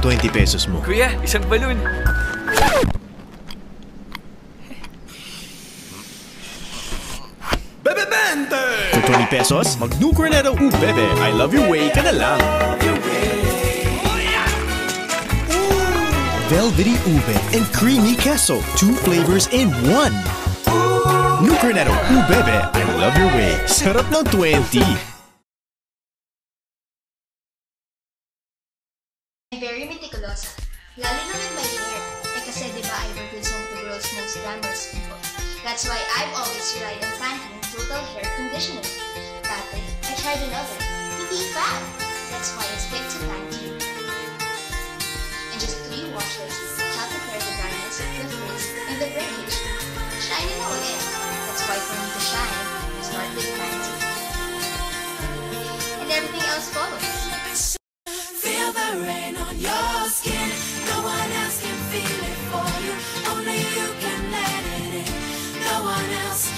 tong 20 pesos mo? Kuya, isang balon. Bebe Bente! For 20 pesos, mag-New Cornetto Bebe. I love your way ka na lang. Velvety ube and creamy queso. 2 flavors in 1. New Cornetto Bebe. I love your way. Sarap ng 20. Very meticulous, lalo na with my hair. Kasi diba Ivory is home to the world's most glamorous people. That's why I've always relied on Pantene Total Hair Conditioner. Dati, I tried another. Hindi bad. That's why I stick to Pantene. In just 3 washes, help repair the dryness, the frizz, and the breakage. Shiny na ulit. That's why for me to shine, start with Pantene. And everything else follows. Feel the rain on your skin. No one else can feel it for you. Only you can let it in. No one else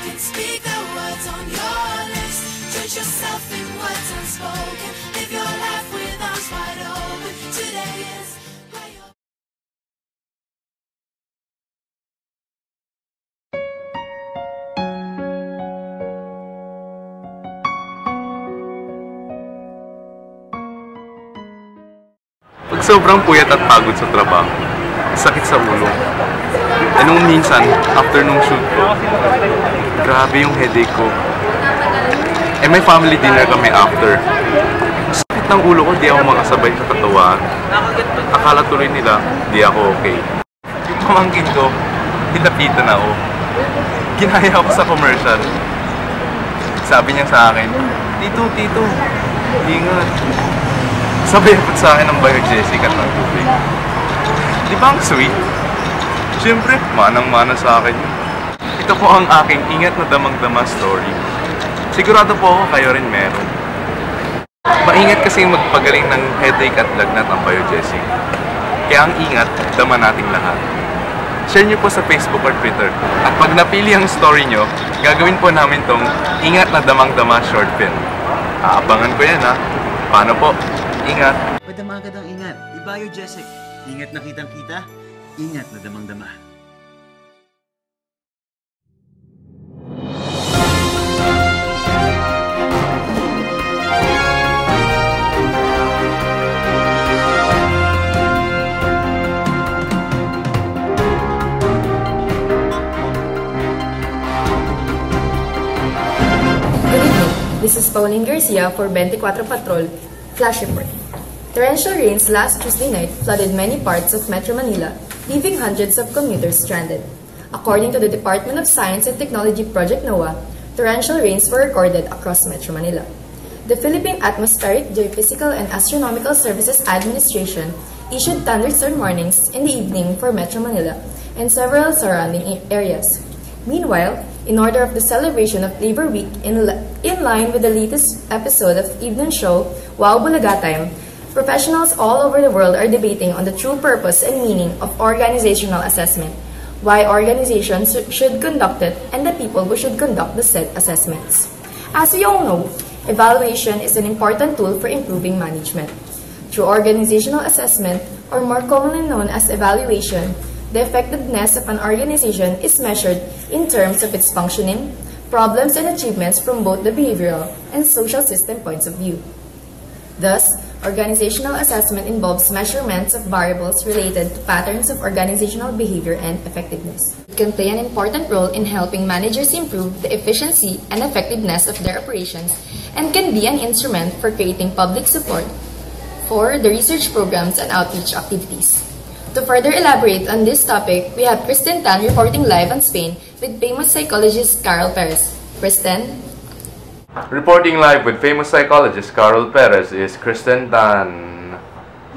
can speak the words on your lips. Drench yourself in words unspoken. Live your life with arms wide open. Today is where you're... Pag sobrang puyat at pagod sa trabaho, sakit sa ulo. E nung minsan, after nung shoot ko, grabe yung headache ko. Eh may family dinner kami after. Sakit ng ulo ko, di ako makasabay sa katawaan. Akala tuloy nila, di ako okay. Yung pamangkin ko, nilapitan ako. Ginaya ako sa commercial. Sabi niya sa akin, Tito, ingat. Sabay apot sa akin ng Biogesic at ng tubig. Di ba ang sweet? Siyempre, manang-mana sa akin yun. Ito po ang aking ingat na damang-dama story. Sigurado po ako kayo rin meron. Maingat kasi magpagaling ng headache at lagnat ang Biogesic. Kaya ang ingat, dama nating lahat. Share nyo po sa Facebook or Twitter. At pag napili ang story nyo, gagawin po namin tong ingat na damang-dama short film. Aabangan ko yan ha. Paano po? Ingat! Padamagad ang ingat. Biogesic. Ingat na kitang-kita, ingat na damang-dama. Good evening. This is Pauline Garcia for 24 Patrol. Flash report. Torrential rains last Tuesday night flooded many parts of Metro Manila, leaving hundreds of commuters stranded. According to the Department of Science and Technology Project NOAA, torrential rains were recorded across Metro Manila. The Philippine Atmospheric, Geophysical and Astronomical Services Administration issued thunderstorm warnings in the evening for Metro Manila and several surrounding areas. Meanwhile, in order of the celebration of Labor Week in line with the latest episode of evening show Wow Bulaga Time, professionals all over the world are debating on the true purpose and meaning of organizational assessment, why organizations should conduct it, and the people who should conduct the said assessments. As we all know, evaluation is an important tool for improving management. Through organizational assessment, or more commonly known as evaluation, the effectiveness of an organization is measured in terms of its functioning, problems and achievements from both the behavioral and social system points of view. Thus, organizational assessment involves measurements of variables related to patterns of organizational behavior and effectiveness. It can play an important role in helping managers improve the efficiency and effectiveness of their operations and can be an instrument for creating public support for the research programs and outreach activities. To further elaborate on this topic, we have Kristen Tan reporting live on Spain with famous psychologist Carol Perez. Kristen? Reporting live with famous psychologist Carol Perez is Kristen Tan.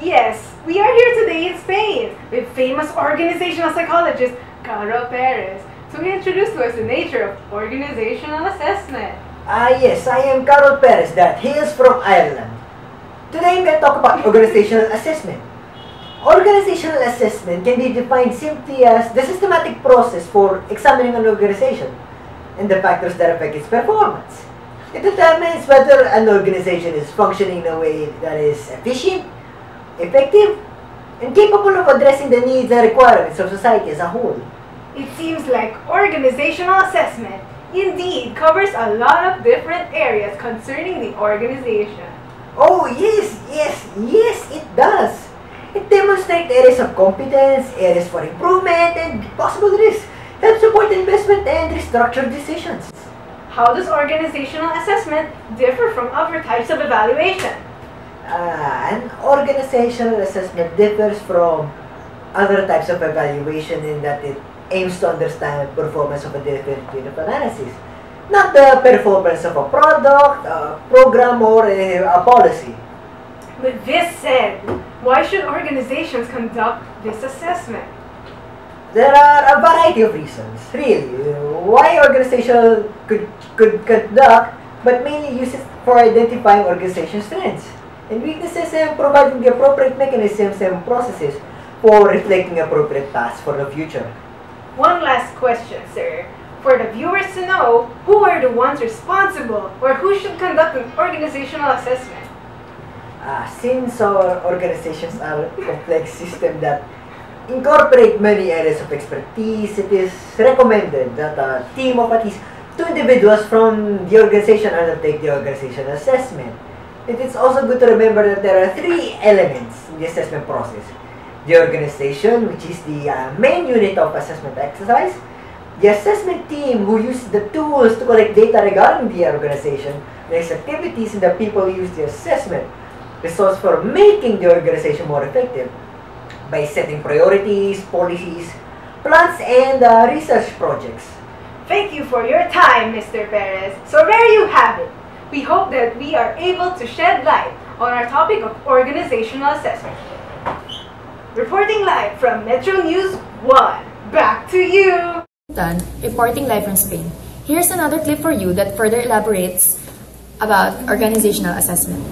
Yes, we are here today in Spain with famous organizational psychologist Carol Perez. So we introduce to us the nature of organizational assessment. Yes, I am Carol Perez that hails from Ireland. Today I'm going to talk about organizational assessment. Organizational assessment can be defined simply as the systematic process for examining an organization and the factors that affect its performance. It determines whether an organization is functioning in a way that is efficient, effective, and capable of addressing the needs and requirements of society as a whole. It seems like organizational assessment indeed covers a lot of different areas concerning the organization. Oh, yes, it does. It demonstrates areas of competence, areas for improvement, and possible risks. Help support investment and restructure decisions. How does organizational assessment differ from other types of evaluation? An organizational assessment differs from other types of evaluation in that it aims to understand the performance of a different field of analysis, not the performance of a product, a program, or a policy. With this said, why should organizations conduct this assessment? There are a variety of reasons, really, why organizations could conduct, but mainly use it for identifying organization strengths and weaknesses and providing the appropriate mechanisms and processes for reflecting appropriate paths for the future. One last question, sir. For the viewers to know, who are the ones responsible or who should conduct an organizational assessment? Since our organizations are a complex system that incorporate many areas of expertise, it is recommended that a team of at least 2 individuals from the organization undertake the organizational assessment. It is also good to remember that there are 3 elements in the assessment process. The organization, which is the main unit of assessment exercise, the assessment team who uses the tools to collect data regarding the organization, its activities, and the people who use the assessment results for making the organization more effective by setting priorities, policies, plans, and research projects. Thank you for your time, Mr. Perez. So there you have it. We hope that we are able to shed light on our topic of organizational assessment. Reporting live from Metro News 1. Back to you! Done, reporting live from Spain. Here's another clip for you that further elaborates about organizational assessment.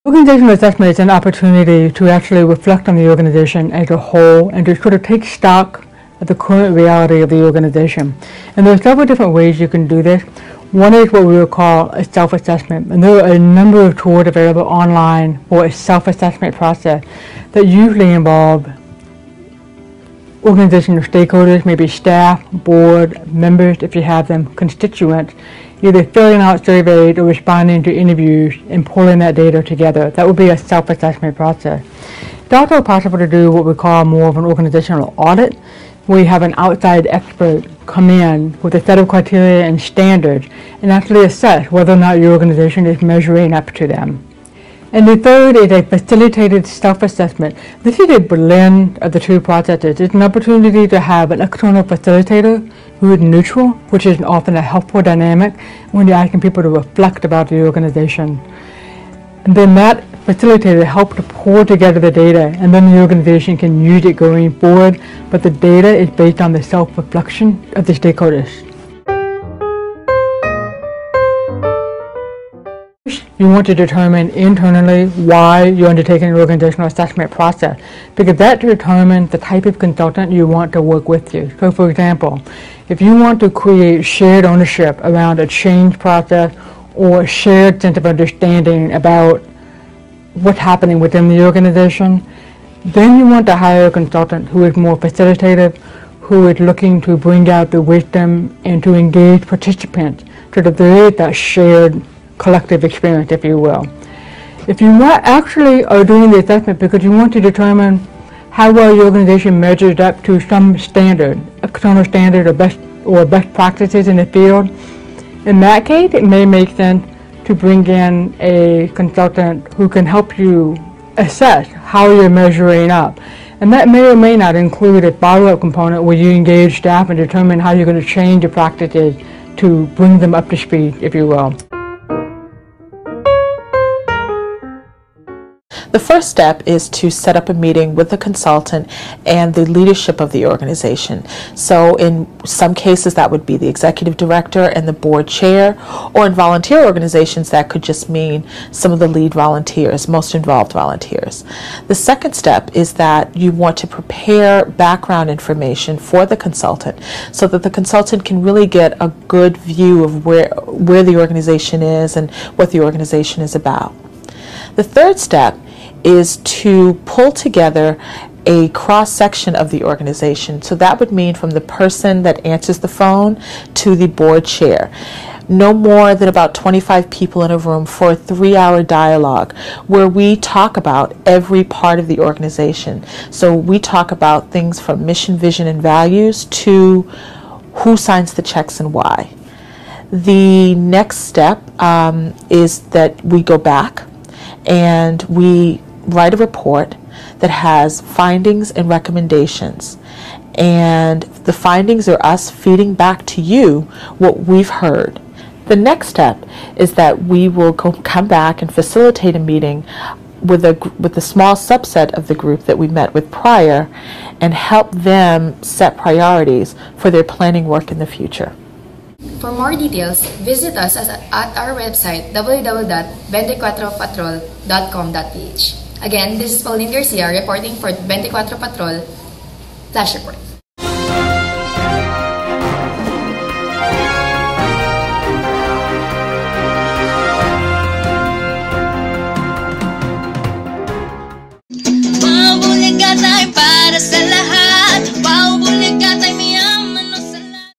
Organizational assessment is an opportunity to actually reflect on the organization as a whole and to sort of take stock of the current reality of the organization. And there are several different ways you can do this. One is what we would call a self-assessment, and there are a number of tools available online for a self-assessment process that usually involve organizational stakeholders, maybe staff, board, members, if you have them, constituents, either filling out surveys or responding to interviews and pulling that data together. That would be a self-assessment process. It's also possible to do what we call more of an organizational audit, where you have an outside expert come in with a set of criteria and standards and actually assess whether or not your organization is measuring up to them. And the third is a facilitated self-assessment. This is a blend of the 2 processes. It's an opportunity to have an external facilitator who is neutral, which is often a helpful dynamic when you're asking people to reflect about the organization. And then that facilitator helps to pull together the data, and then the organization can use it going forward, but the data is based on the self-reflection of the stakeholders. You want to determine internally why you're undertaking an organizational assessment process, because that determines the type of consultant you want to work with you. So for example, if you want to create shared ownership around a change process or a shared sense of understanding about what's happening within the organization, then you want to hire a consultant who is more facilitative, who is looking to bring out the wisdom and to engage participants so that there is that shared collective experience, if you will. If you actually are doing the assessment because you want to determine how well your organization measures up to some standard, external standard or best practices in the field, in that case it may make sense to bring in a consultant who can help you assess how you're measuring up. And that may or may not include a follow-up component where you engage staff and determine how you're going to change your practices to bring them up to speed, if you will. The first step is to set up a meeting with the consultant and the leadership of the organization. So in some cases that would be the executive director and the board chair, or in volunteer organizations that could just mean some of the lead volunteers, most involved volunteers. The second step is that you want to prepare background information for the consultant so that the consultant can really get a good view of where the organization is and what the organization is about. The third step is to pull together a cross-section of the organization. So that would mean from the person that answers the phone to the board chair. No more than about 25 people in a room for a 3-hour dialogue where we talk about every part of the organization. So we talk about things from mission, vision, and values to who signs the checks and why. The next step is that we go back and we write a report that has findings and recommendations. And the findings are us feeding back to you what we've heard. The next step is that we will come back and facilitate a meeting with a small subset of the group that we met with prior and help them set priorities for their planning work in the future. For more details, visit us at our website www.24patrol.com.ph. Again, this is Pauline Garcia reporting for 24 Patrol Flash Report.